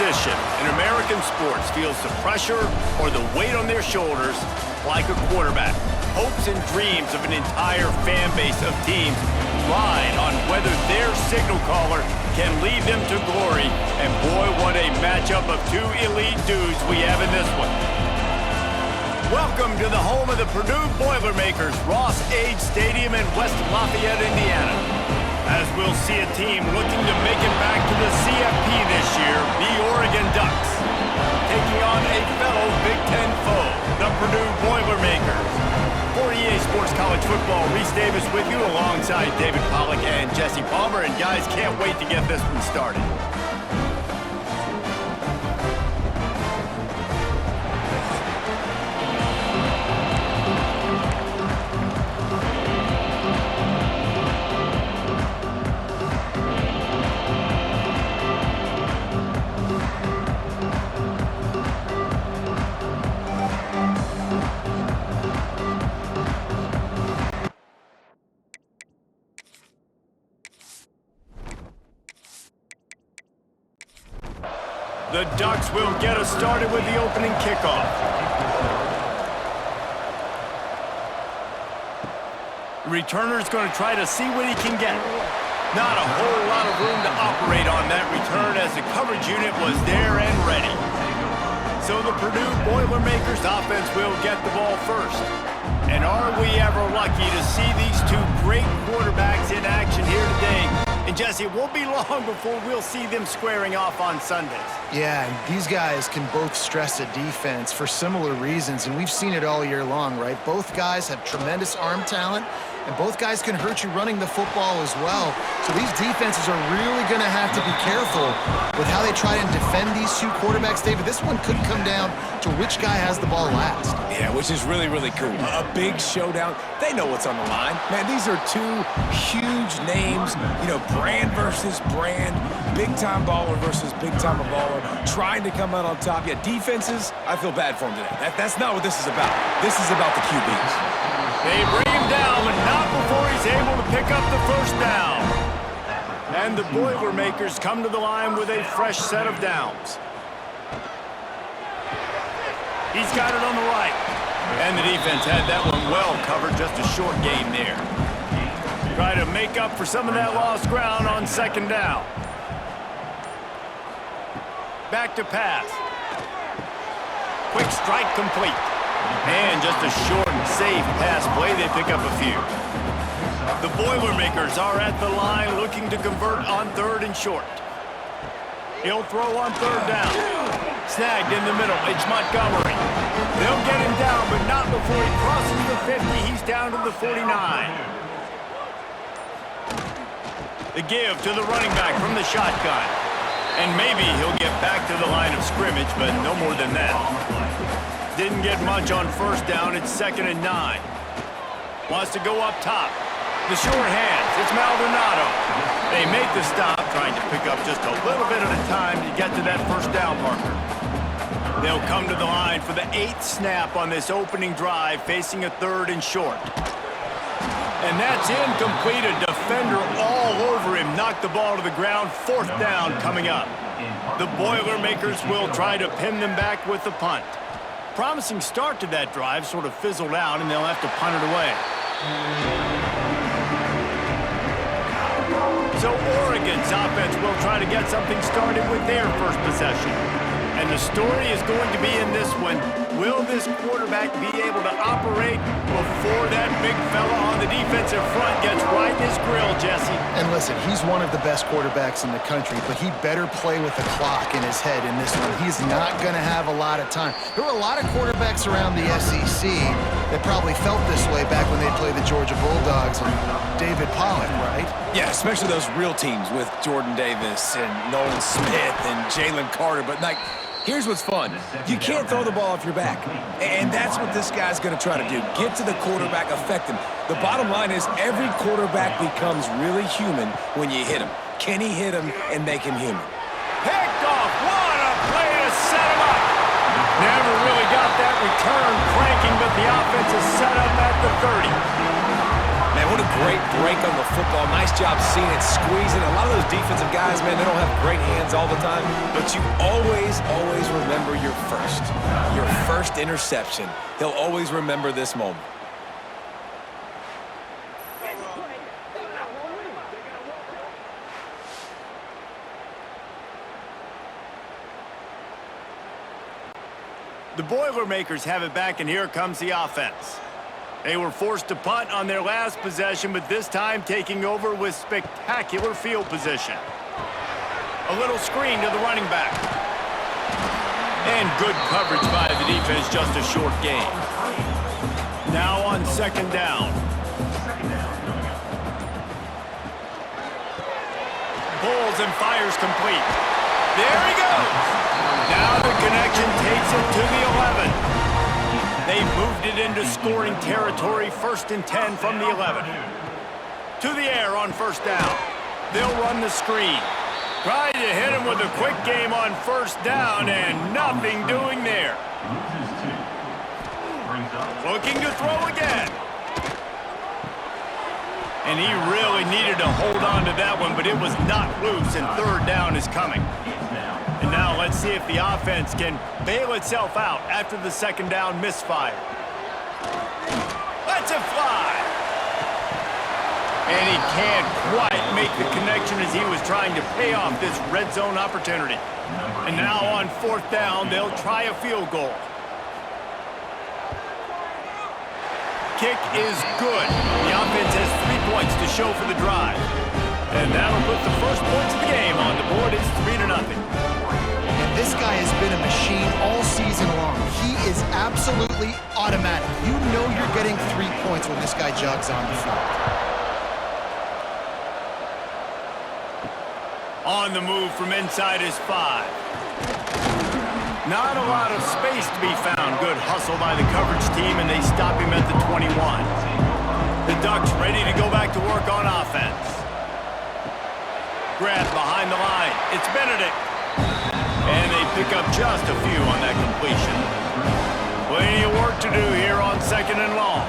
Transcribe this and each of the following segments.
position in American sports feels the pressure or the weight on their shoulders like a quarterback. Hopes and dreams of an entire fan base of teams ride on whether their signal caller can lead them to glory. And boy, what a matchup of two elite dudes we have in this one. Welcome to the home of the Purdue Boilermakers, Ross Age Stadium in West Lafayette, Indiana. As we'll see a team looking to make it back to the CFP this year, the Oregon Ducks, taking on a fellow Big Ten foe, the Purdue Boilermakers. For EA Sports College Football, Reese Davis with you alongside David Pollack and Jesse Palmer. And guys, can't wait to get this one started. The Ducks will get us started with the opening kickoff. The returner's going to try to see what he can get. Not a whole lot of room to operate on that return as the coverage unit was there and ready. So the Purdue Boilermakers offense will get the ball first. And are we ever lucky to see these two great quarterbacks in action here today? And Jesse, it won't be long before we'll see them squaring off on Sundays. Yeah, and these guys can both stress a defense for similar reasons, and we've seen it all year long, right? Both guys have tremendous arm talent, and both guys can hurt you running the football as well. So these defenses are really going to have to be careful with how they try and defend these two quarterbacks, David. This one could come down to which guy has the ball last. Yeah, which is really, really cool. A big showdown. They know what's on the line. Man, these are two huge names, you know, brand versus brand, big-time baller versus big-time baller, trying to come out on top. Yeah, defenses, I feel bad for them today. That's not what this is about. This is about the QBs. They bring him down, but not before he's able to pick up the first down. And the Boilermakers come to the line with a fresh set of downs. He's got it on the right. And the defense had that one well covered, just a short gain there. Try to make up for some of that lost ground on second down. Back to pass. Quick strike complete. And just a short and safe pass play. They pick up a few. The Boilermakers are at the line looking to convert on third and short. He'll throw on third down. Snagged in the middle. It's Montgomery. They'll get him down, but not before he crosses the 50. He's down to the 49. The give to the running back from the shotgun. And maybe he'll get back to the line of scrimmage, but no more than that. Didn't get much on first down. It's 2nd and 9. Wants to go up top. The short hands. It's Maldonado. They make the stop, trying to pick up just a little bit at a time to get to that first down marker. They'll come to the line for the 8th snap on this opening drive, facing a third and short. And that's incomplete. A defender all over him. Knocked the ball to the ground. 4th down coming up. The Boilermakers will try to pin them back with the punt. Promising start to that drive, sort of fizzled out, and they'll have to punt it away. So Oregon's offense will try to get something started with their first possession. And the story is going to be in this one. Will this quarterback be able to operate before that big fella on the defensive front gets right in his grill, Jesse? And listen, he's one of the best quarterbacks in the country, but he better play with the clock in his head in this one. He's not going to have a lot of time. There were a lot of quarterbacks around the SEC that probably felt this way back when they played the Georgia Bulldogs and David Pollack, right? Yeah, especially those real teams with Jordan Davis and Nolan Smith and Jalen Carter. But, like, here's what's fun. You can't throw the ball off your back. And that's what this guy's going to try to do. Get to the quarterback, affect him. The bottom line is every quarterback becomes really human when you hit him. Can he hit him and make him human? Picked off. What a play to set him up. Never really got that return cranking, but the offense is set up at the 30. Man, what a great break on the football. Nice job seeing it, squeezing. A lot of those defensive guys, man, they don't have great hands all the time, but you always, always remember your first interception. He'll always remember this moment. The Boilermakers have it back, and here comes the offense. They were forced to punt on their last possession, but this time taking over with spectacular field position. A little screen to the running back. And good coverage by the defense, just a short gain. Now on second down. Pulls and fires complete. There he goes! Now the connection takes it to the 11. They've moved it into scoring territory, 1st and 10 from the 11. To the air on first down. They'll run the screen. Trying to hit him with a quick game on first down, and nothing doing there. Looking to throw again. And he really needed to hold on to that one, but it was not loose, and third down is coming. And now let's see if the offense can bail itself out after the second down misfire. Let's it fly! And he can't quite make the connection as he was trying to pay off this red zone opportunity. And now on fourth down, they'll try a field goal. Kick is good. The offense has 3 points to show for the drive. And that'll put the first points of the game on the board. It's 3-0. This guy has been a machine all season long. He is absolutely automatic. You know you're getting 3 points when this guy jogs on the field. On the move from inside his 5. Not a lot of space to be found. Good hustle by the coverage team, and they stop him at the 21. The Ducks ready to go back to work on offense. Grab behind the line. It's Benedict. And they pick up just a few on that completion. Plenty of work to do here on second and long.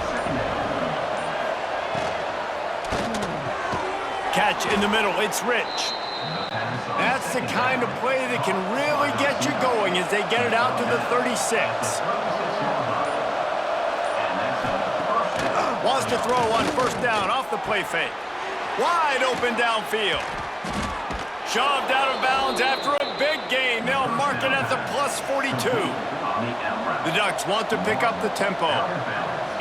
Catch in the middle. It's Rich. That's the kind of play that can really get you going as they get it out to the 36. Wants to throw on first down off the play fake. Wide open downfield. Shoved out of bounds after a big gain. They'll mark it at the plus 42. The Ducks want to pick up the tempo.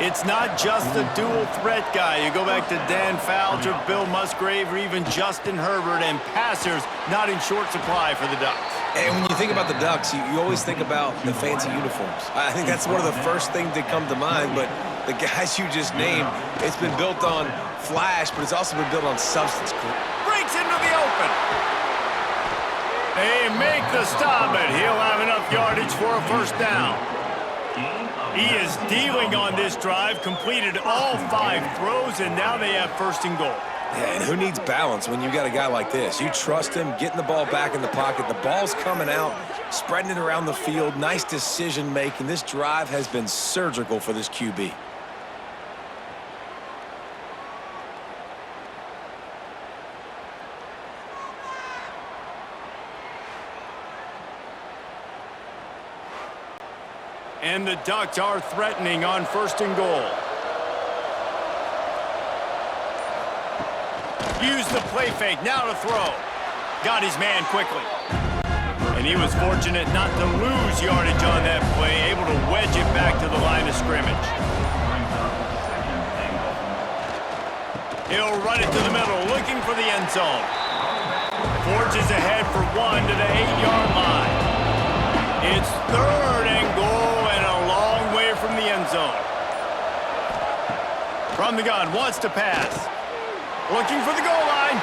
It's not just the dual threat guy. You go back to Dan Fouts or Bill Musgrave or even Justin Herbert, and passers not in short supply for the Ducks. And when you think about the Ducks, you always think about the fancy uniforms. I think that's one of the first things that come to mind, but the guys you just named, it's been built on flash, but it's also been built on substance. Breaks into the open. They make the stop, but he'll have enough yardage for a first down. He is dealing on this drive, completed all 5 throws, and now they have first and goal. Yeah, and who needs balance when you got a guy like this? You trust him, getting the ball back in the pocket. The ball's coming out, spreading it around the field. Nice decision-making. This drive has been surgical for this QB. And the Ducks are threatening on first and goal. Use the play fake, now to throw. Got his man quickly. And he was fortunate not to lose yardage on that play, able to wedge it back to the line of scrimmage. He'll run it to the middle, looking for the end zone. Forges ahead for 1 to the 8-yard line. It's third and goal. From the end zone. From the gun, wants to pass. Looking for the goal line.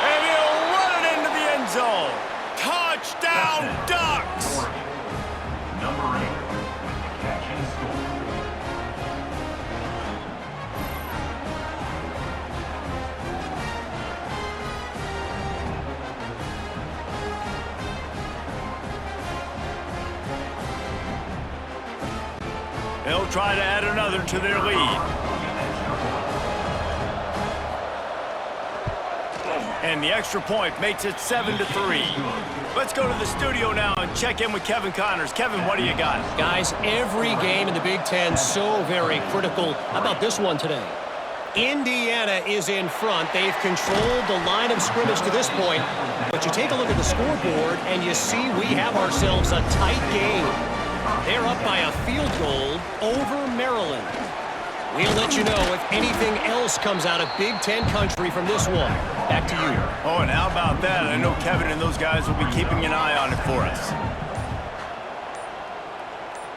And he'll run it into the end zone. Touchdown, Ducks! Number 8, catch and score. They'll try to add another to their lead. And the extra point makes it 7-3. Let's go to the studio now and check in with Kevin Connors. Kevin, what do you got? Guys, every game in the Big Ten so very critical. How about this one today? Indiana is in front. They've controlled the line of scrimmage to this point. But you take a look at the scoreboard, and you see we have ourselves a tight game. They're up by a field goal over Maryland. We'll let you know if anything else comes out of Big Ten country from this one. Back to you. Oh, and how about that? I know Kevin and those guys will be keeping an eye on it for us.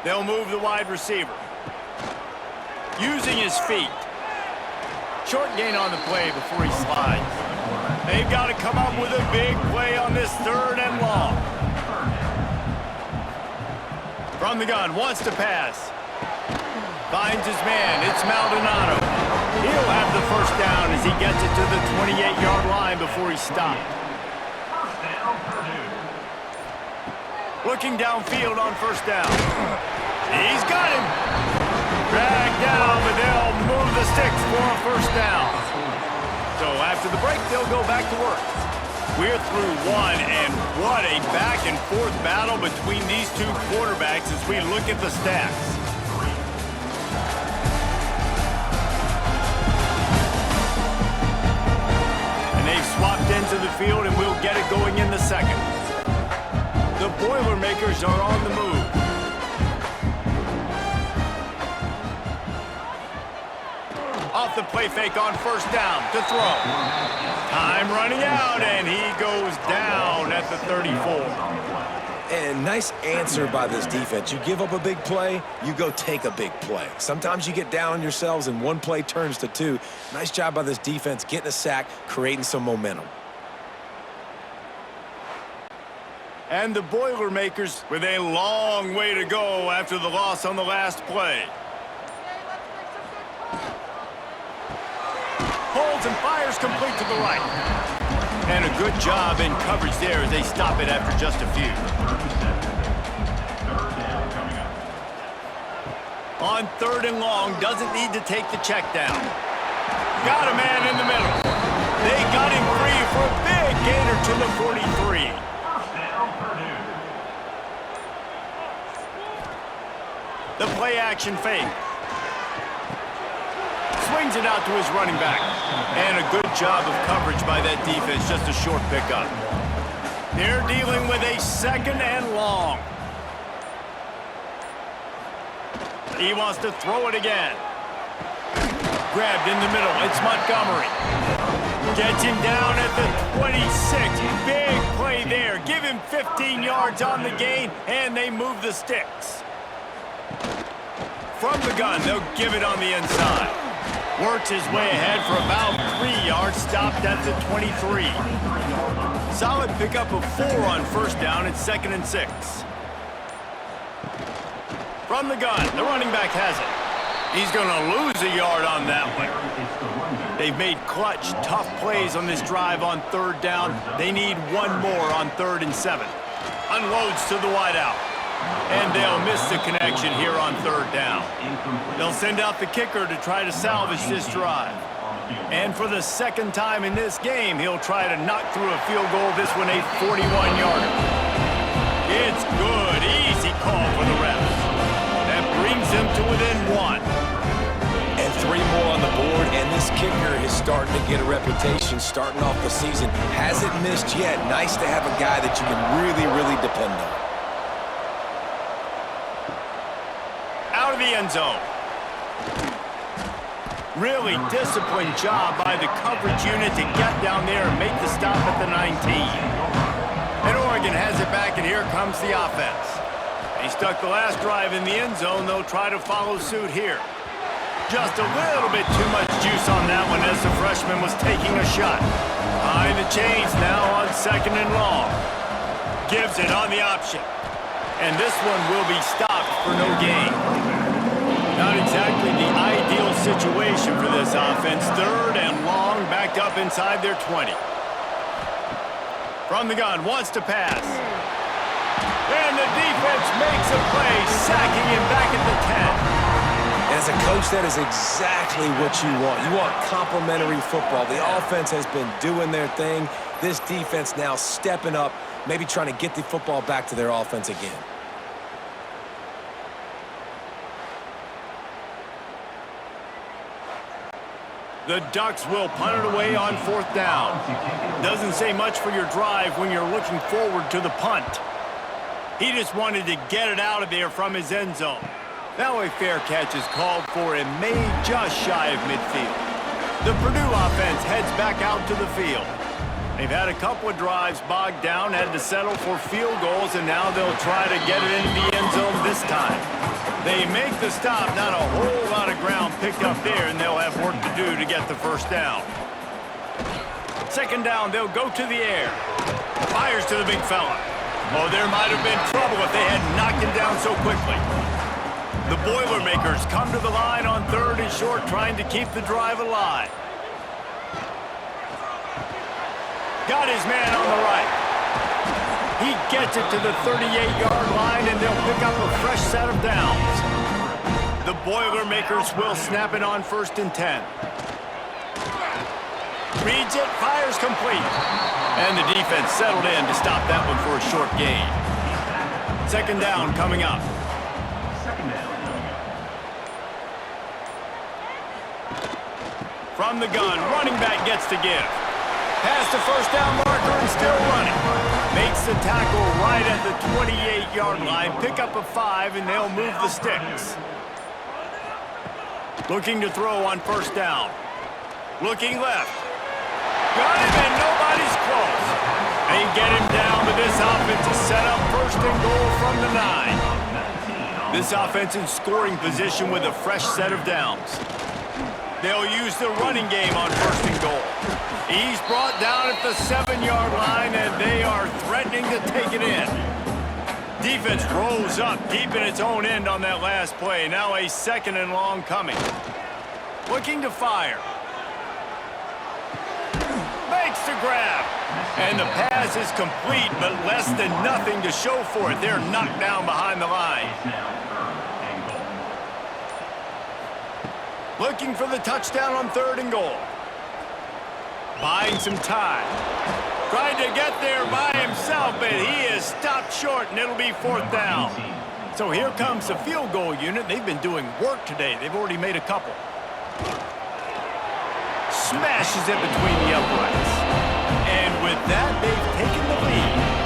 They'll move the wide receiver. Using his feet. Short gain on the play before he slides. They've got to come up with a big play on this 3rd and long. From the gun, wants to pass. Finds his man. It's Maldonado. He'll have the first down as he gets it to the 28-yard line before he stopped. Looking downfield on first down. He's got him. Dragged down, but they'll move the sticks for a first down. So after the break, they'll go back to work. We're through one, and what a back-and-forth battle between these two quarterbacks as we look at the stats. They've swapped into the field, and we'll get it going in the second. The Boilermakers are on the move. Off the play fake on first down to throw. Time running out, and he goes down at the 34. And nice answer by this defense. You give up a big play, you go take a big play. Sometimes you get down on yourselves and one play turns to two. Nice job by this defense getting a sack, creating some momentum. And the Boilermakers with a long way to go after the loss on the last play. Holds and fires complete to the right. And a good job in coverage there as they stop it after just a few. On 3rd and long, doesn't need to take the check down. Got a man in the middle. They got him free for a big gainer to the 43. The play action fake. Swings it out to his running back. And a good job of coverage by that defense, just a short pickup. They're dealing with a 2nd and long. He wants to throw it again. Grabbed in the middle, it's Montgomery. Gets him down at the 26. Big play there. Give him 15 yards on the gain, and they move the sticks. From the gun, they'll give it on the inside. Works his way ahead for about 3 yards, stopped at the 23. Solid pickup of 4 on first down. It's 2nd and 6. From the gun, the running back has it. He's going to lose a yard on that one. They've made clutch, tough plays on this drive on 3rd down. They need one more on 3rd and 7. Unloads to the wideout. And they'll miss the connection here on 3rd down. They'll send out the kicker to try to salvage this drive. And for the 2nd time in this game, he'll try to knock through a field goal, this one a 41-yarder. It's good, easy call for the refs. That brings them to within 1. And 3 more on the board, and this kicker is starting to get a reputation starting off the season. Hasn't missed yet. Nice to have a guy that you can really, really depend on. Out of the end zone. Really disciplined job by the coverage unit to get down there and make the stop at the 19. And Oregon has it back, and here comes the offense. They stuck the last drive in the end zone. They'll try to follow suit here. Just a little bit too much juice on that one as the freshman was taking a shot. Behind the chains now on 2nd and long. Gives it on the option. And this one will be stopped for no gain. Not exactly the ideal situation for this offense. 3rd and long, backed up inside their 20. From the gun, wants to pass. And the defense makes a play, sacking him back at the 10. And as a coach, that is exactly what you want. You want complementary football. The offense has been doing their thing. This defense now stepping up, maybe trying to get the football back to their offense again. The Ducks will punt it away on 4th down. Doesn't say much for your drive when you're looking forward to the punt. He just wanted to get it out of there from his end zone. Now a fair catch is called for and made just shy of midfield. The Purdue offense heads back out to the field. They've had a couple of drives bogged down, had to settle for field goals, and now they'll try to get it into the end zone this time. They make the stop, not a whole lot of ground picked up there, and they'll have work to do to get the first down. 2nd down, they'll go to the air. Fires to the big fella. Oh, there might have been trouble if they had knocked him down so quickly. The Boilermakers come to the line on 3rd and short, trying to keep the drive alive. Got his man on the right. He gets it to the 38-yard line, and they'll pick up a fresh set of downs. The Boilermakers will snap it on 1st and 10. Reads it, fires complete. And the defense settled in to stop that one for a short gain. 2nd down coming up. From the gun, running back gets to give. Past the 1st down marker and still running. Makes the tackle right at the 28-yard line. Pick up a 5, and they'll move the sticks. Looking to throw on 1st down. Looking left. Got him, and nobody's close. They get him down, but this offense is set up 1st and goal from the 9. This offense in scoring position with a fresh set of downs. They'll use the running game on 1st and goal. He's brought down at the 7-yard line, and they are threatening to take it in. Defense rolls up deep in its own end on that last play. Now a 2nd and long coming. Looking to fire. Makes the grab. And the pass is complete, but less than nothing to show for it. They're knocked down behind the line. Looking for the touchdown on 3rd and goal. Buying some time. Trying to get there by himself, but he is stopped short, and it'll be 4th down. So here comes the field goal unit. They've been doing work today. They've already made a couple. Smashes it between the uprights. And with that, they've taken the lead.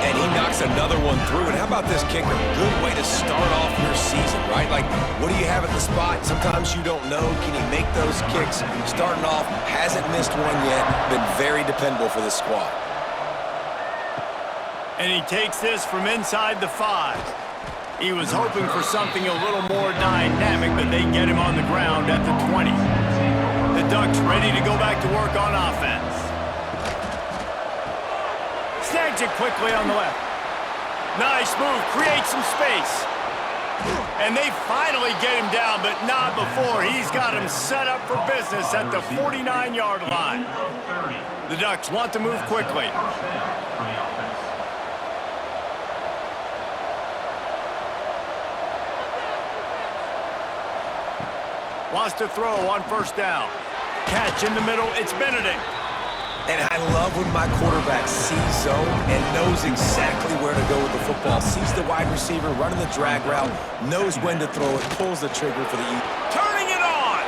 And he knocks another one through. And how about this kicker? Good way to start off your season, right? Like, what do you have at the spot? Sometimes you don't know. Can he make those kicks? Starting off, hasn't missed one yet. Been very dependable for this squad. And he takes this from inside the 5. He was hoping for something a little more dynamic, but they get him on the ground at the 20. The Ducks ready to go back to work on offense. Snags it quickly on the left. Nice move, creates some space. And they finally get him down, but not before. He's got him set up for business at the 49-yard line. The Ducks want to move quickly. Wants to throw on 1st down. Catch in the middle, it's Benedict. And I love when my quarterback sees zone and knows exactly where to go with the football. Sees the wide receiver running the drag route, knows when to throw it, pulls the trigger for the Turning it on!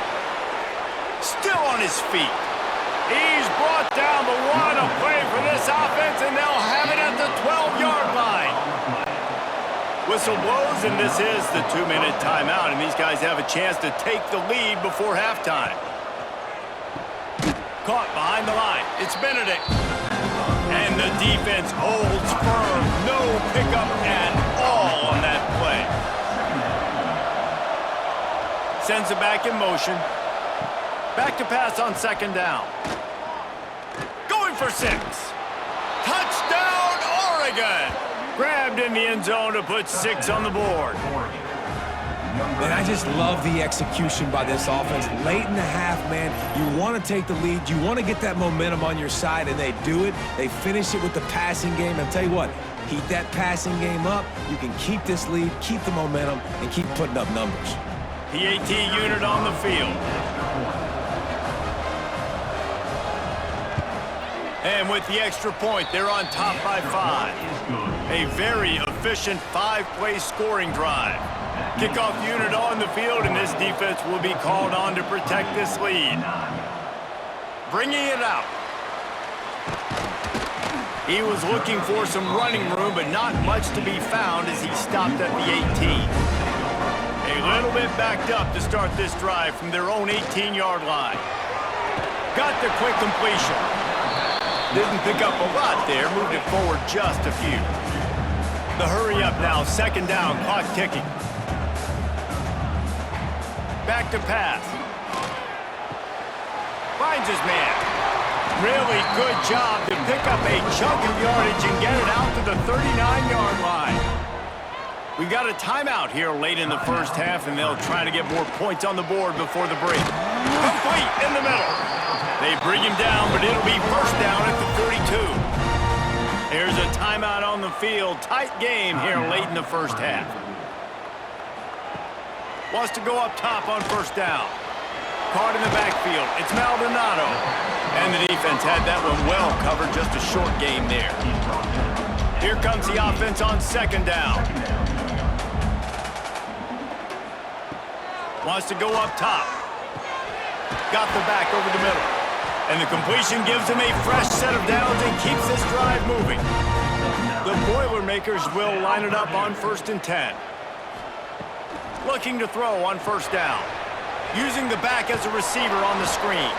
Still on his feet. He's brought down, but what a play for this offense, and they'll have it at the 12-yard line. Whistle blows, and this is the 2-minute timeout, and these guys have a chance to take the lead before halftime. Caught behind the line. It's Benedict. And the defense holds firm. No pickup at all on that play. Sends it back in motion. Back to pass on 2nd down. Going for 6. Touchdown, Oregon! Grabbed in the end zone to put 6 on the board. And I just love the execution by this offense. Late in the half, man, you want to take the lead. You want to get that momentum on your side, and they do it. They finish it with the passing game. And I'll tell you what, heat that passing game up. You can keep this lead, keep the momentum, and keep putting up numbers. PAT unit on the field. And with the extra point, they're on top by 5. A very efficient 5-play scoring drive. Kickoff unit on the field, and this defense will be called on to protect this lead. Bringing it out. He was looking for some running room, but not much to be found as he stopped at the 18. A little bit backed up to start this drive from their own 18-yard line. Got the quick completion. Didn't pick up a lot there, moved it forward just a few. The hurry up now, second down, clock ticking. Back to pass. Finds his man. Really good job to pick up a chunk of yardage and get it out to the 39-yard line. We got a timeout here late in the first half, and they'll try to get more points on the board before the break. Complete in the middle. They bring him down, but it'll be first down at the 42. There's a timeout on the field. Tight game here late in the first half. Wants to go up top on first down. Caught in the backfield. It's Maldonado. And the defense had that one well covered. Just a short game there. Here comes the offense on second down. Wants to go up top. Got the back over the middle. And the completion gives him a fresh set of downs and keeps this drive moving. The Boilermakers will line it up on 1st and 10. Looking to throw on first down. Using the back as a receiver on the screen.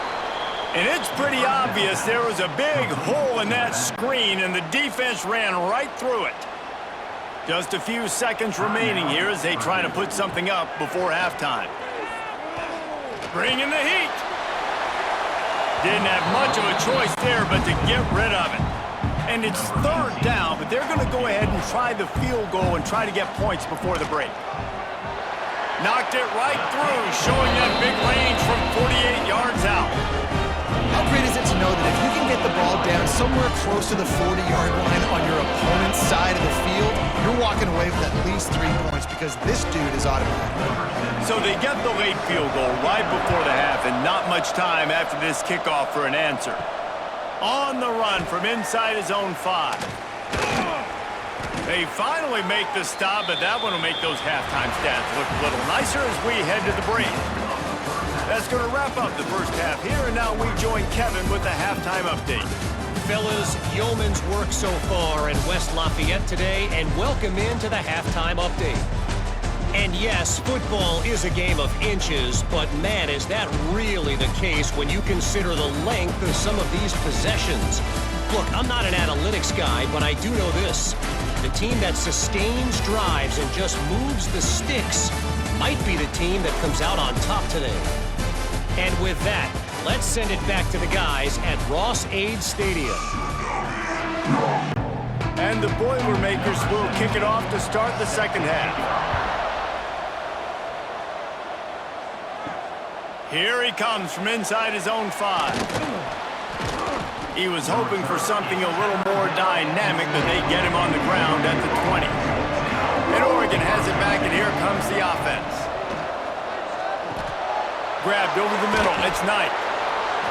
And it's pretty obvious there was a big hole in that screen, and the defense ran right through it. Just a few seconds remaining here as they try to put something up before halftime. Bringing the heat. Didn't have much of a choice there but to get rid of it. And it's third down, but they're going to go ahead and try the field goal and try to get points before the break. Knocked it right through, showing that big range from 48 yards out. How great is it to know that if you can get the ball down somewhere close to the 40-yard line on your opponent's side of the field, you're walking away with at least 3 points because this dude is automatic. So they get the late field goal right before the half, and not much time after this kickoff for an answer. On the run from inside his own 5. They finally make the stop, but that one will make those halftime stats look a little nicer as we head to the break. That's going to wrap up the first half here, and now we join Kevin with the halftime update. Fellas, yeoman's work so far in West Lafayette today, and welcome into the halftime update. And yes, football is a game of inches, but man, is that really the case when you consider the length of some of these possessions. Look, I'm not an analytics guy, but I do know this. The team that sustains drives and just moves the sticks might be the team that comes out on top today. And with that, let's send it back to the guys at Ross-Ade Stadium. And the Boilermakers will kick it off to start the second half. Here he comes from inside his own 5. He was hoping for something a little more dynamic, but they get him on the ground at the 20. And Oregon has it back, and here comes the offense. Grabbed over the middle, it's Knight.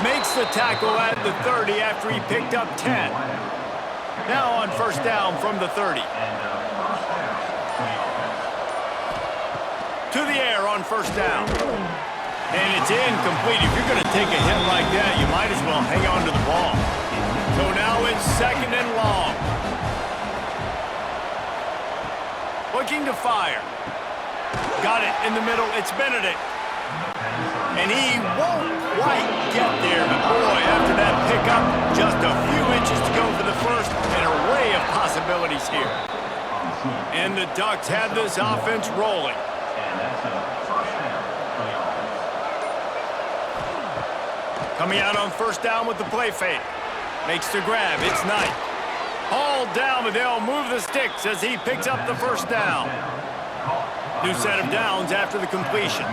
Makes the tackle at the 30 after he picked up 10. Now on first down from the 30. To the air on first down. And it's incomplete. If you're going to take a hit like that, you might as well hang on to the ball. So now it's second and long. Looking to fire. Got it in the middle. It's Benedict. And he won't quite get there. But boy, after that pickup, just a few inches to go for the first. An array of possibilities here. And the Ducks have this offense rolling. Coming out on first down with the play fake. Makes the grab. It's Knight. Hauled down, but they'll move the sticks as he picks up the first down. New set of downs after the completion.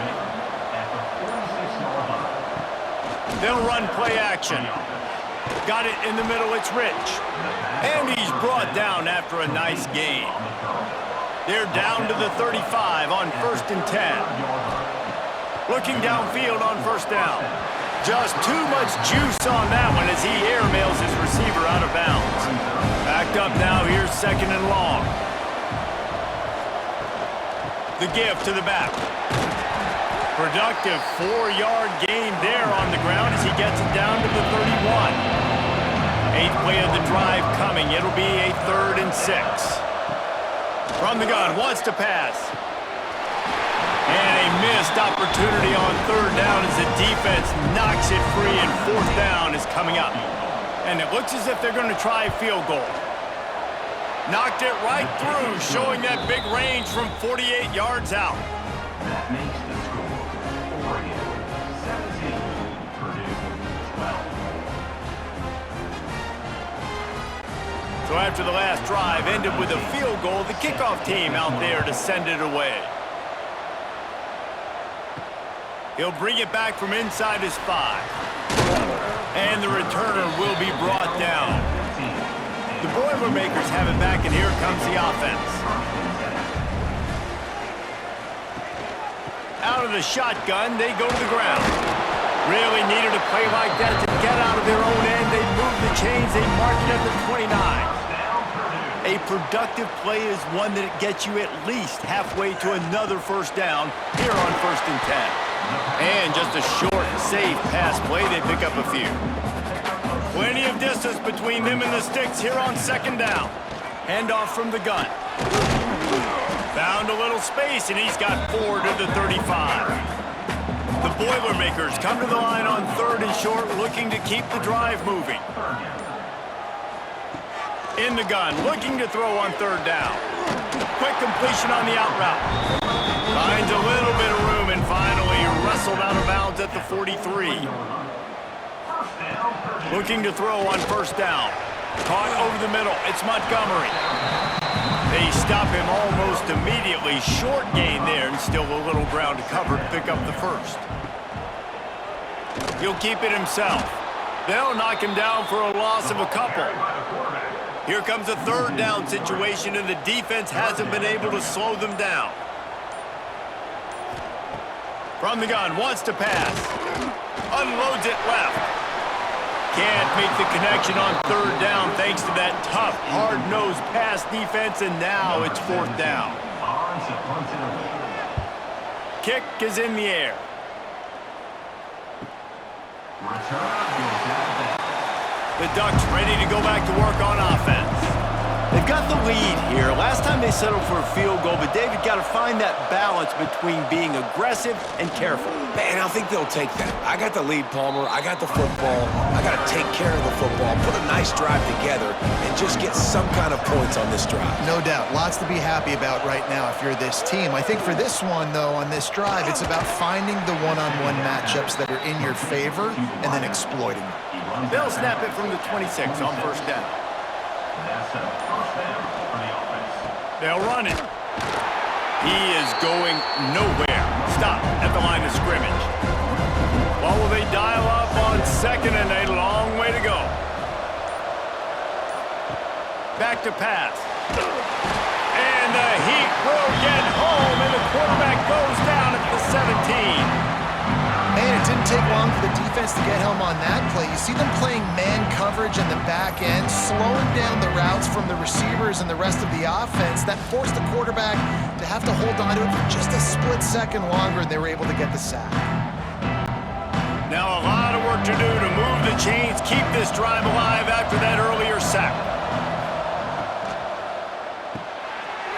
They'll run play action. Got it in the middle. It's Rich. And he's brought down after a nice gain. They're down to the 35 on first and 10. Looking downfield on first down. Just too much juice on that one as he airmails his receiver out of bounds. Backed up now, here's second and long. The give to the back. Productive 4-yard gain there on the ground as he gets it down to the 31. Eighth play of the drive coming. It'll be a 3rd and 6. From the gun, wants to pass. And a missed opportunity on 3rd down as the defense knocks it free, and 4th down is coming up. And it looks as if they're going to try a field goal. Knocked it right through, showing that big range from 48 yards out. That makes the score Oregon 17, Purdue 12. So after the last drive ended with a field goal, the kickoff team out there to send it away. He'll bring it back from inside his 5. And the returner will be brought down. The Boilermakers have it back, and here comes the offense. Out of the shotgun, they go to the ground. Really needed a play like that to get out of their own end. They move the chains, they mark it at the 29. A productive play is one that gets you at least halfway to another first down here on 1st and 10. And just a short, safe pass play, they pick up a few. Plenty of distance between them and the sticks here on 2nd down. Handoff from the gun. Found a little space, and he's got 4 to the 35. The Boilermakers come to the line on 3rd and short, looking to keep the drive moving. In the gun, looking to throw on 3rd down. Quick completion on the out route. Finds a little bit of room and finally wrestled out of bounds at the 43. Looking to throw on 1st down. Caught over the middle. It's Montgomery. They stop him almost immediately. Short gain there and still a little ground to cover to pick up the 1st. He'll keep it himself. They'll knock him down for a loss of a couple. Here comes a 3rd down situation, and the defense hasn't been able to slow them down. From the gun, wants to pass. Unloads it left. Can't make the connection on 3rd down thanks to that tough, hard-nosed pass defense, and now it's 4th down. Kick is in the air. The Ducks ready to go back to work on offense. They've got the lead here. Last time they settled for a field goal, but David got to find that balance between being aggressive and careful. Man, I think they'll take that. I got the lead, Palmer. I got the football. I got to take care of the football, put a nice drive together, and just get some kind of points on this drive. No doubt. Lots to be happy about right now if you're this team. I think for this one, though, on this drive, it's about finding the one-on-one matchups that are in your favor and then exploiting them. They'll snap it from the 26 on 1st down. They'll run it. He is going nowhere. Stop at the line of scrimmage. Well, will they dial up on 2nd and a long way to go? Back to pass. And the Heat will get home, and the quarterback goes down at the 17. Man, it didn't take long for the defense to get home on that play. You see them playing man coverage in the back end, slowing down the routes from the receivers and the rest of the offense. That forced the quarterback to have to hold on to it for just a split second longer, and they were able to get the sack. Now a lot of work to do to move the chains, keep this drive alive after that earlier sack.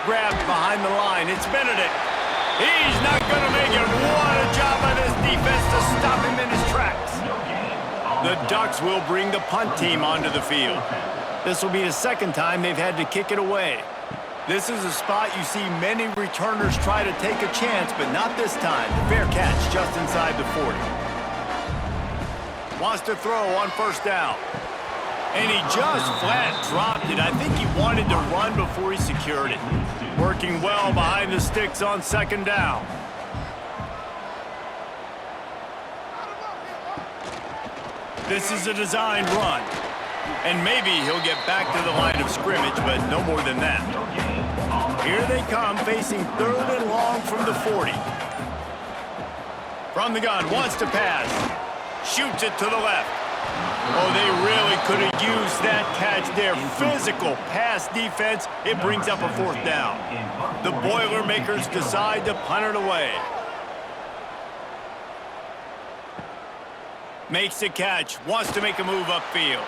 Grabbed behind the line. It's Benedict. He's not going to make it. What a job by this defense to stop him in his tracks. The Ducks will bring the punt team onto the field. This will be the 2nd time they've had to kick it away. This is a spot you see many returners try to take a chance, but not this time. The fair catch just inside the 40. Wants to throw on 1st down. And he just flat dropped it. I think he wanted to run before he secured it. Working well behind the sticks on 2nd down. This is a designed run. And maybe he'll get back to the line of scrimmage, but no more than that. Here they come, facing 3rd and long from the 40. From the gun, wants to pass. Shoots it to the left. Oh, they really could have used that catch there. Physical pass defense. It brings up a 4th down. The Boilermakers decide to punt it away. Makes the catch. Wants to make a move upfield.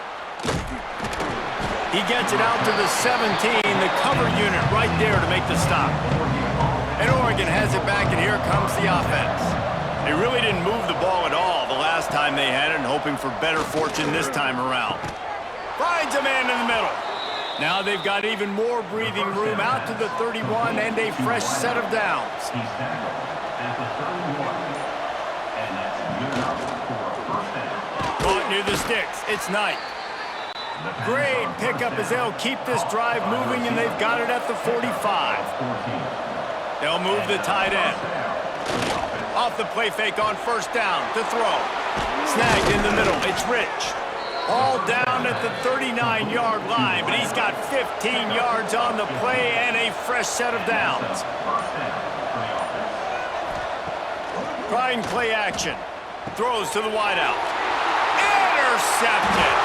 He gets it out to the 17. The cover unit right there to make the stop. And Oregon has it back, and here comes the offense. They really didn't move the ball at all the last time they had it, and hoping for better fortune this time around. Finds a man in the middle. Now they've got even more breathing room out to the 31 and a fresh set of downs. He's tackled at the 31. And that's good enough for a first down. Caught near the sticks. It's Knight. Great pickup as they'll keep this drive moving, and they've got it at the 45. They'll move the tight end. Off the play fake on 1st down to throw. Snagged in the middle. It's Rich. All down at the 39-yard line, but he's got 15 yards on the play and a fresh set of downs. Trying play action. Throws to the wideout. Intercepted.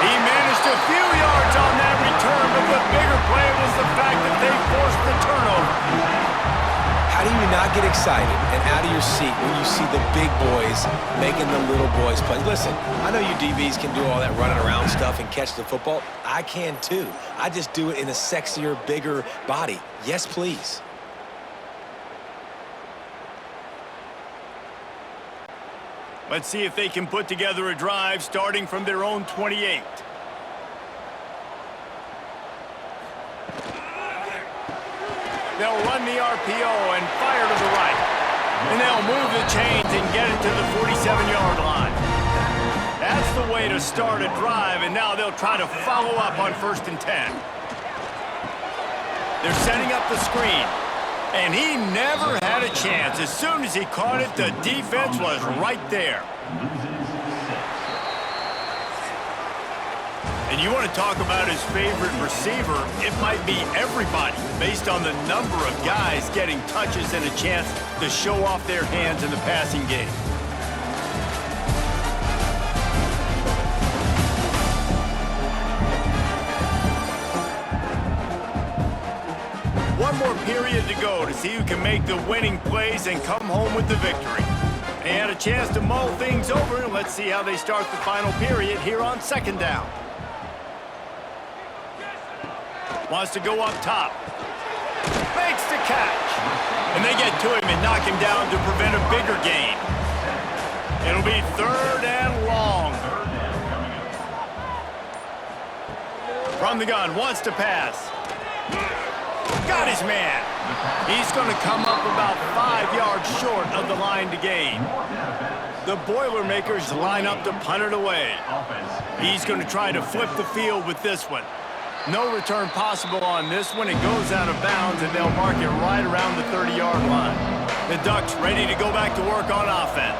He managed a few yards on that return, but the bigger play was the fact that they forced the turnover. How do you not get excited and out of your seat when you see the big boys making the little boys play? Listen, I know you DBs can do all that running around stuff and catch the football. I can too. I just do it in a sexier, bigger body. Yes, please. Let's see if they can put together a drive starting from their own 28. They'll run the RPO and fire to the right. And they'll move the chains and get it to the 47-yard line. That's the way to start a drive, and now they'll try to follow up on 1st and 10. They're setting up the screen. And he never had a chance. As soon as he caught it, the defense was right there. And you want to talk about his favorite receiver, it might be everybody, based on the number of guys getting touches and a chance to show off their hands in the passing game. One more period to go to see who can make the winning plays and come home with the victory. They had a chance to mull things over, and let's see how they start the final period here on 2nd down. Wants to go up top. Makes the catch. And they get to him and knock him down to prevent a bigger gain. It'll be 3rd and long. From the gun, wants to pass. Got his man. He's going to come up about 5 yards short of the line to gain. The Boilermakers line up to punt it away. He's going to try to flip the field with this one. No return possible on this one. It goes out of bounds, and they'll mark it right around the 30-yard line. The Ducks ready to go back to work on offense.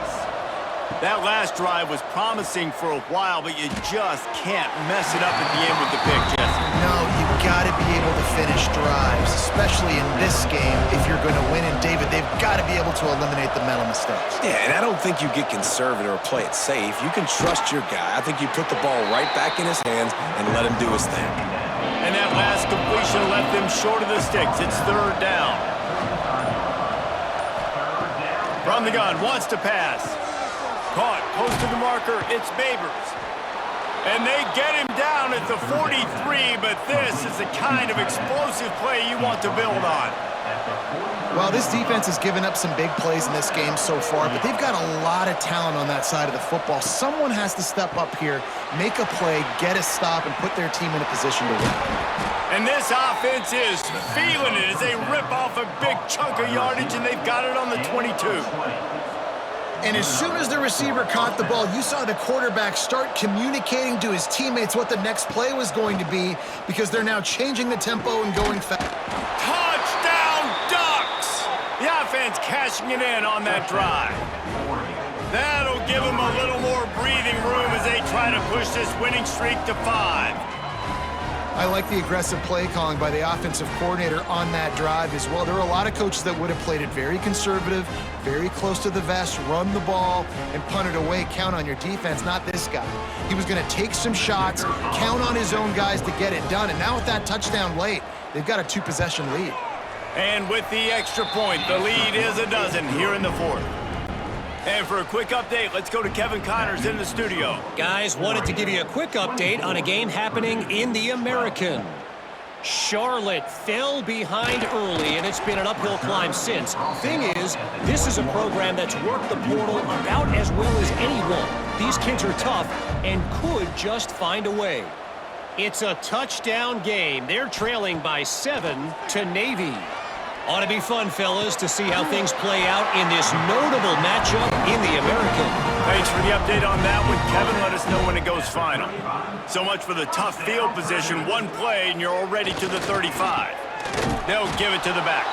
That last drive was promising for a while, but you just can't mess it up at the end with the pick, Jesse. No, you've got to be able to finish drives, especially in this game if you're going to win. And, David, they've got to be able to eliminate the mental mistakes. Yeah, and I don't think you get conservative or play it safe. You can trust your guy. I think you put the ball right back in his hands and let him do his thing. And that last completion left them short of the sticks. It's 3rd down. From the gun, wants to pass. Caught, close to the marker, it's Babers. And they get him down at the 43, but this is the kind of explosive play you want to build on. Well, this defense has given up some big plays in this game so far, but they've got a lot of talent on that side of the football. Someone has to step up here, make a play, get a stop, and put their team in a position to win. And this offense is feeling it as they rip off a big chunk of yardage, and they've got it on the 22. And as soon as the receiver caught the ball, you saw the quarterback start communicating to his teammates what the next play was going to be, because they're now changing the tempo and going fast. Touchdown, Ducks! The offense cashing it in on that drive. That'll give them a little more breathing room as they try to push this winning streak to 5. I like the aggressive play calling by the offensive coordinator on that drive as well. There are a lot of coaches that would have played it very conservative, very close to the vest, run the ball, and punt it away. Count on your defense, not this guy. He was going to take some shots, count on his own guys to get it done. And now with that touchdown late, they've got a 2-possession lead. And with the extra point, the lead is a dozen here in the fourth. And for a quick update, let's go to Kevin Connors in the studio. Guys, wanted to give you a quick update on a game happening in the American. Charlotte fell behind early, and it's been an uphill climb since. Thing is, this is a program that's worked the portal about as well as anyone. These kids are tough and could just find a way. It's a touchdown game. They're trailing by 7 to Navy. Ought to be fun, fellas, to see how things play out in this notable matchup in the American. Thanks for the update on that one, Kevin. Let us know when it goes final. So much for the tough field position. One play, and you're already to the 35. They'll give it to the back.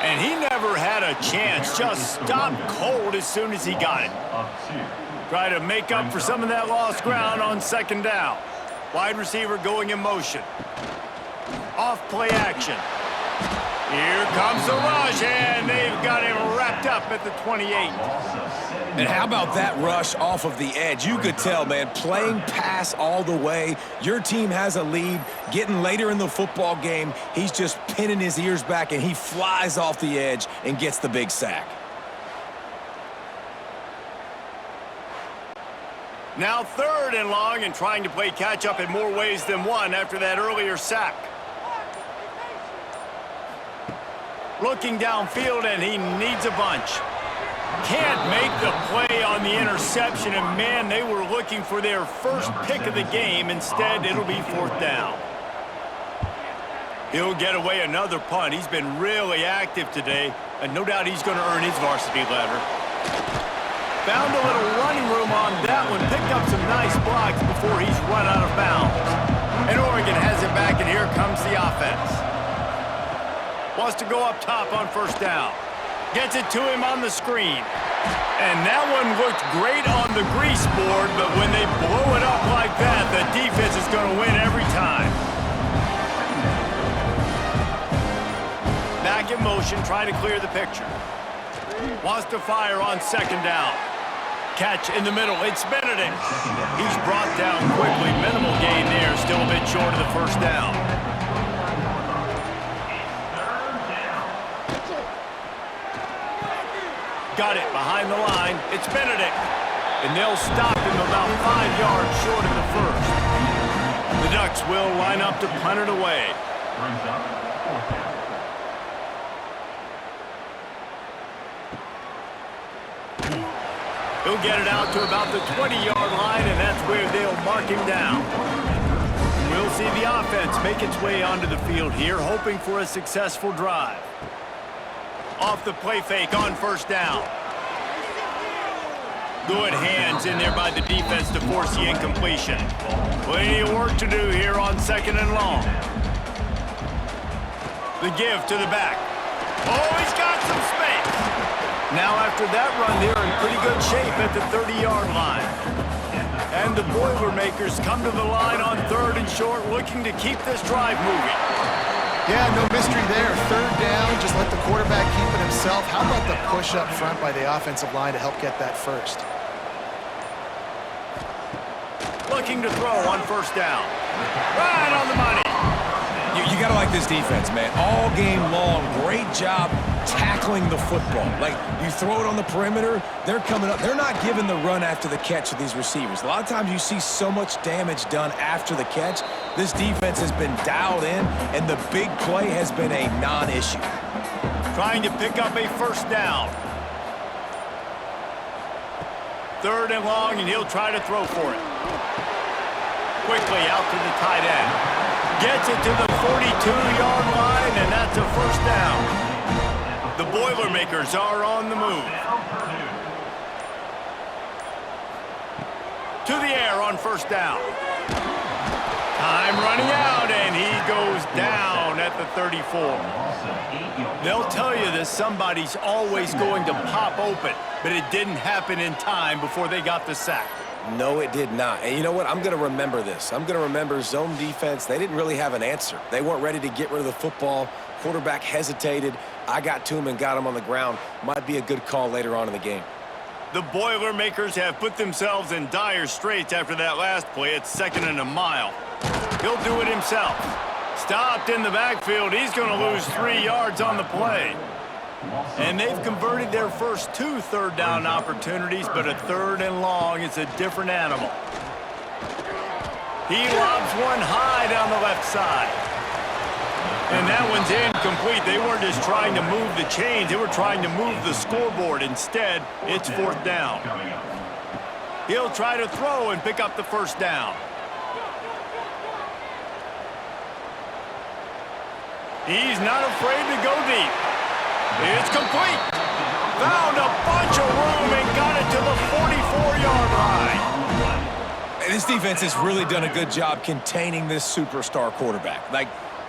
And he never had a chance. Just stopped cold as soon as he got it. Try to make up for some of that lost ground on second down. Wide receiver going in motion. Off play action. Here comes the rush, and they've got him wrapped up at the 28. And how about that rush off of the edge? You could tell, man, playing pass all the way. Your team has a lead. Getting later in the football game, he's just pinning his ears back, and he flies off the edge and gets the big sack. Now 3rd and long, and trying to play catch-up in more ways than one after that earlier sack. Looking downfield, and he needs a bunch. Can't make the play on the interception, and man, they were looking for their first pick of the game. Instead, it'll be 4th down. He'll get away another punt. He's been really active today, and no doubt he's going to earn his varsity letter. Found a little running room on that one. Picked up some nice blocks before he's run out of bounds. And Oregon has it back, and here comes the offense. Wants to go up top on 1st down. Gets it to him on the screen. And that one looked great on the grease board, but when they blow it up like that, the defense is going to win every time. Back in motion, trying to clear the picture. Wants to fire on 2nd down. Catch in the middle. It's Benedict. He's brought down quickly. Minimal gain there. Still a bit short of the 1st down. Got it behind the line. It's Benedict. And they'll stop him about 5 yards short of the 1st. The Ducks will line up to punt it away. He'll get it out to about the 20-yard line, and that's where they'll mark him down. We'll see the offense make its way onto the field here, hoping for a successful drive. Off the play fake on 1st down. Good hands in there by the defense to force the incompletion. Plenty of work to do here on 2nd and long. The give to the back. Oh, he's got some space. Now after that run, they're in pretty good shape at the 30-yard line. And the Boilermakers come to the line on 3rd and short, looking to keep this drive moving. Yeah, no mystery there. 3rd down, just let the quarterback keep it himself. How about the push up front by the offensive line to help get that first? Looking to throw on 1st down. Right on the money. You got to like this defense, man. All game long, great job tackling the football. Like, you throw it on the perimeter, they're coming up. They're not giving the run after the catch to these receivers. A lot of times you see so much damage done after the catch. This defense has been dialed in, and the big play has been a non-issue. Trying to pick up a 1st down. 3rd and long, and he'll try to throw for it. Quickly out to the tight end. Gets it to the 42-yard line, and that's a 1st down. The Boilermakers are on the move. To the air on 1st down. Time running out, and he goes down at the 34. They'll tell you that somebody's always going to pop open, but it didn't happen in time before they got the sack. No, it did not. And you know what? I'm going to remember this. I'm going to remember zone defense. They didn't really have an answer. They weren't ready to get rid of the football. Quarterback hesitated. I got to him and got him on the ground. Might be a good call later on in the game. The Boilermakers have put themselves in dire straits after that last play at 2nd and a mile. He'll do it himself. Stopped in the backfield. He's going to lose 3 yards on the play. And they've converted their first 2 third-down opportunities, but a 3rd and long is a different animal. He lobs one high down the left side. And that one's incomplete. They weren't just trying to move the chains. They were trying to move the scoreboard. Instead, it's 4th down. He'll try to throw and pick up the first down. He's not afraid to go deep. It's complete. Found a bunch of room and got it to the 44-yard line. This defense has really done a good job containing this superstar quarterback.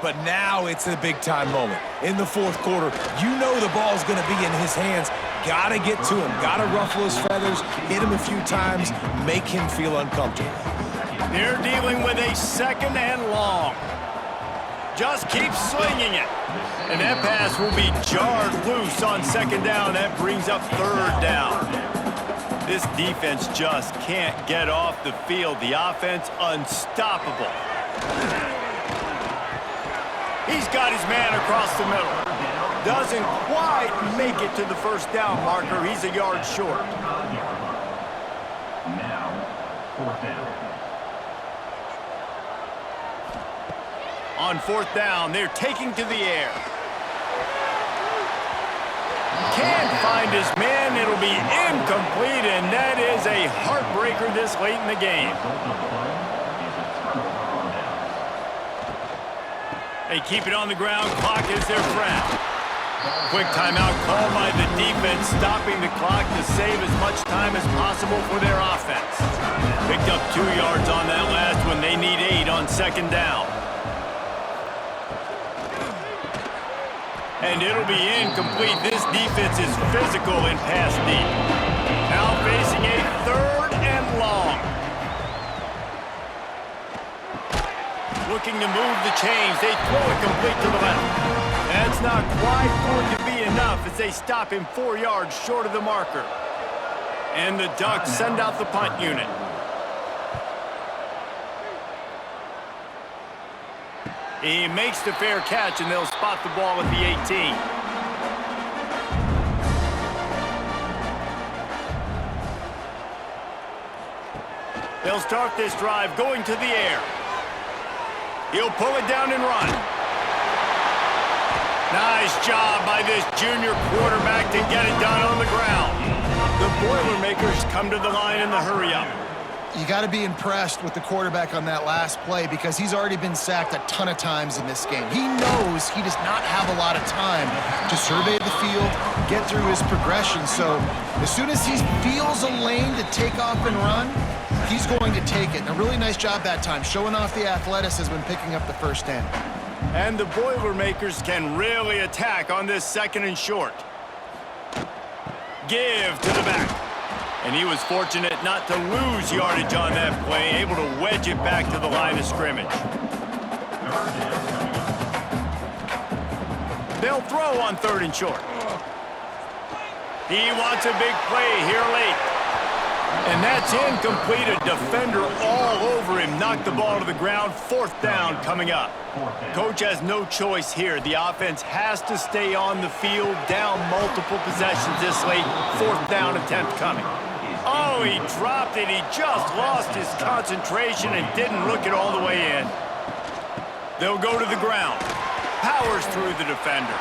But now it's a big-time moment. In the 4th quarter, you know the ball's going to be in his hands. Got to get to him. Got to ruffle his feathers, hit him a few times, make him feel uncomfortable. They're dealing with a 2nd and long. Just keep slinging it. And that pass will be jarred loose on 2nd down. That brings up 3rd down. This defense just can't get off the field. The offense unstoppable. He's got his man across the middle. Doesn't quite make it to the first down marker. He's a yard short. Now, 4th down. On 4th down, they're taking to the air. Can't find his man. It'll be incomplete, and that is a heartbreaker this late in the game. They keep it on the ground. Clock is their friend. Quick timeout called by the defense, stopping the clock to save as much time as possible for their offense. Picked up 2 yards on that last one. They need 8 on 2nd down. And it'll be incomplete. This defense is physical and pass deep. Now facing a 3rd and long. Looking to move the chains. They throw it complete to the left. That's not quite going to be enough as they stop him 4 yards short of the marker. And the Ducks send out the punt unit. He makes the fair catch, and they'll spot the ball at the 18. They'll start this drive going to the air. He'll pull it down and run. Nice job by this junior quarterback to get it done on the ground. The Boilermakers come to the line in the hurry-up. You got to be impressed with the quarterback on that last play because he's already been sacked a ton of times in this game. He knows he does not have a lot of time to survey the field, get through his progression. So as soon as he feels a lane to take off and run, he's going to take it. And a really nice job that time, showing off the athleticism and picking up the first down. And the Boilermakers can really attack on this 2nd and short. Give to the back. And he was fortunate not to lose yardage on that play, able to wedge it back to the line of scrimmage. They'll throw on 3rd and short. He wants a big play here late. And that's incomplete. A defender all over him. Knocked the ball to the ground. 4th down coming up. Coach has no choice here. The offense has to stay on the field, down multiple possessions this late. 4th down attempt coming. Oh, he dropped it. He just lost his concentration and didn't look it all the way in. They'll go to the ground. Powers through the defender.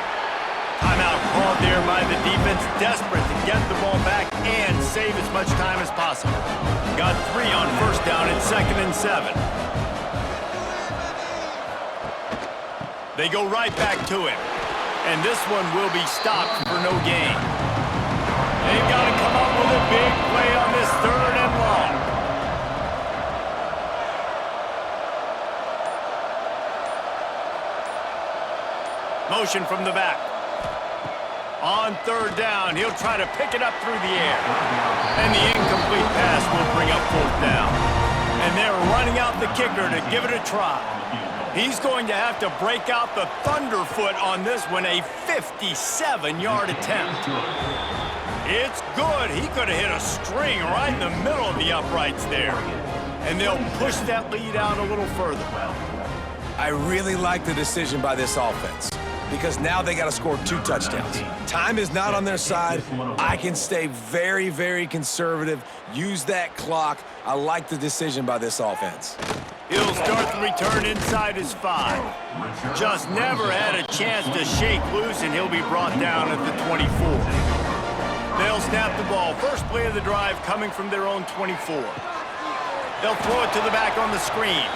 Timeout called there by the defense, desperate to get the ball back and save as much time as possible. Got 3 on 1st down at 2nd and 7. They go right back to him. And this one will be stopped for no gain. They've got to come up with a big play on this 3rd and long. Motion from the back. On third down, he'll try to pick it up through the air. And the incomplete pass will bring up fourth down. And they're running out the kicker to give it a try. He's going to have to break out the thunderfoot on this one, a 57-yard attempt. It's good. He could have hit a string right in the middle of the uprights there. And they'll push that lead out a little further. I really like the decision by this offense because now they got to score 2 touchdowns. Time is not on their side. I can stay very, very conservative, use that clock. I like the decision by this offense. He'll start the return inside his 5. Just never had a chance to shake loose, and he'll be brought down at the 24. They'll snap the ball. First play of the drive coming from their own 24. They'll throw it to the back on the screen.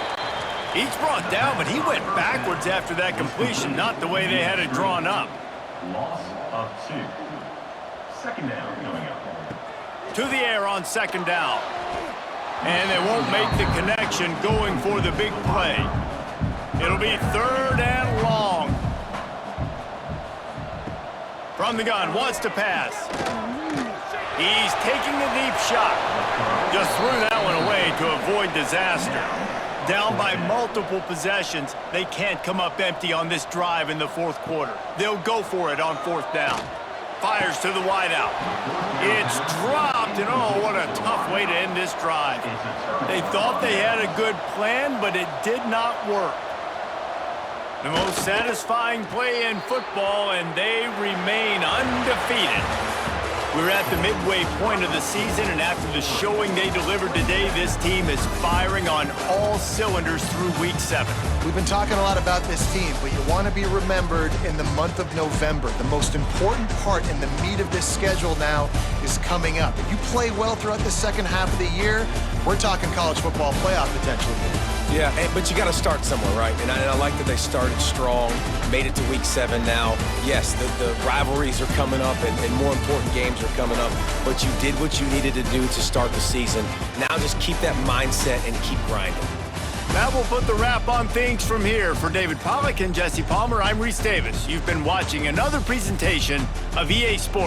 He's brought down, but he went backwards after that completion, not the way they had it drawn up. Loss of 2. Second down coming up. To the air on second down. And they won't make the connection going for the big play. It'll be third and long. From the gun, wants to pass. He's taking a deep shot. Just threw that one away to avoid disaster. Down by multiple possessions, they can't come up empty on this drive in the fourth quarter. They'll go for it on fourth down. Fires to the wideout. It's dropped, and oh, what a tough way to end this drive. They thought they had a good plan, but it did not work. The most satisfying play in football, and they remain undefeated. We're at the midway point of the season, and after the showing they delivered today, this team is firing on all cylinders through Week 7. We've been talking a lot about this team, but you want to be remembered in the month of November. The most important part in the meat of this schedule now is coming up. If you play well throughout the second half of the year, we're talking college football playoff potential here. Yeah, but you got to start somewhere, right? And I like that they started strong, made it to Week 7 now. Yes, the rivalries are coming up, and more important games are coming up, but you did what you needed to do to start the season. Now just keep that mindset and keep grinding. That will put the wrap on things from here. For David Pollack and Jesse Palmer, I'm Reese Davis. You've been watching another presentation of EA Sports.